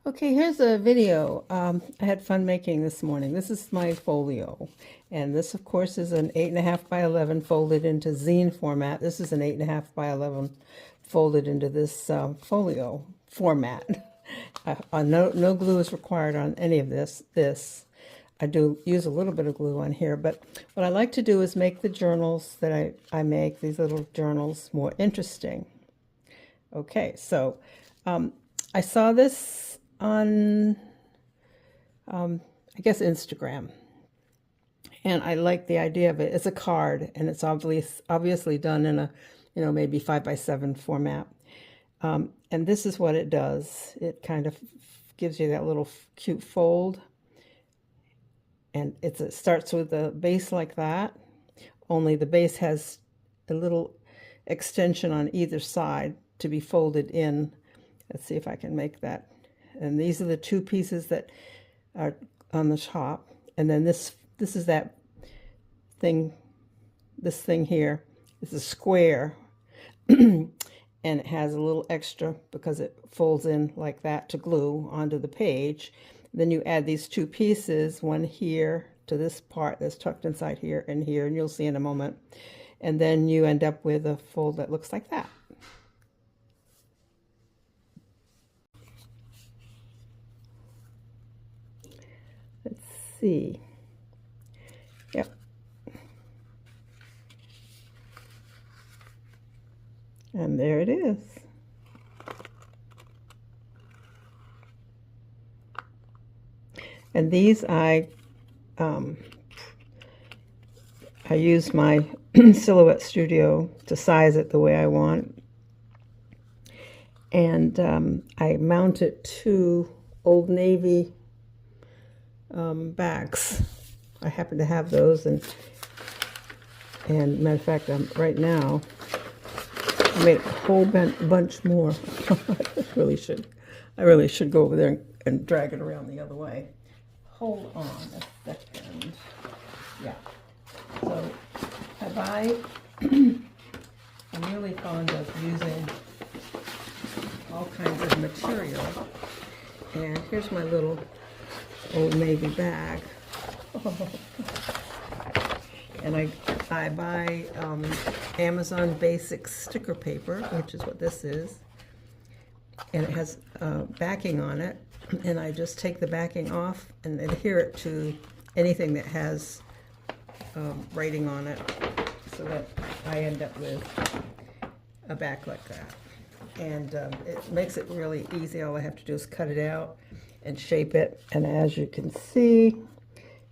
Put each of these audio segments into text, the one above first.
Okay, here's a video I had fun making this morning. This is my folio, and this of course is an 8.5 by 11 folded into zine format. This is an 8.5 by 11 folded into this folio format. No glue is required on any of this. I do use a little bit of glue on here, but what I like to do is make the journals that I make, these little journals, more interesting. Okay, so I saw this on, I guess, Instagram. And I like the idea of it. It's a card, and it's obviously done in a, maybe 5 by 7 format. And this is what it does. It kind of gives you that little cute fold. And it starts with a base like that, only the base has a little extension on either side to be folded in. Let's see if I can make that. And these are the two pieces that are on the top. And then this is that thing, this thing here is a square. And it has a little extra because it folds in like that to glue onto the page. Then you add these two pieces, one here to this part that's tucked inside here, and you'll see in a moment. And then you end up with a fold that looks like that. Let's see. Yep. And there it is. And these I use my Silhouette Studio to size it the way I want. And I mount it to Old Navy bags. I happen to have those, and matter of fact, right now I made a whole bunch more. I really should go over there and drag it around the other way. Hold on a second. Yeah. So I'm really fond of using all kinds of material. And here's my little Old Navy bag. And I buy Amazon Basics sticker paper, which is what this is. And it has backing on it. And I just take the backing off and adhere it to anything that has writing on it, so that I end up with a back like that. And it makes it really easy. All I have to do is cut it out and shape it. And as you can see,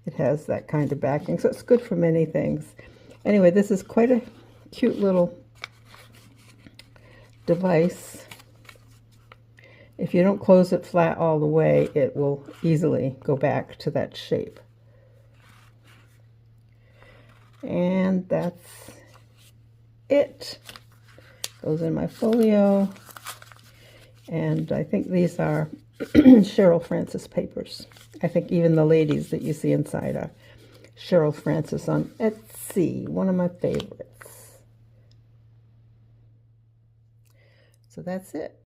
it has that kind of backing, so it's good for many things. Anyway, this is quite a cute little device. If you don't close it flat all the way, it will easily go back to that shape. And that's it. Goes in my folio. And I think these are Cheryl Francis papers. I think even the ladies that you see inside are Cheryl Francis on Etsy, one of my favorites. So that's it.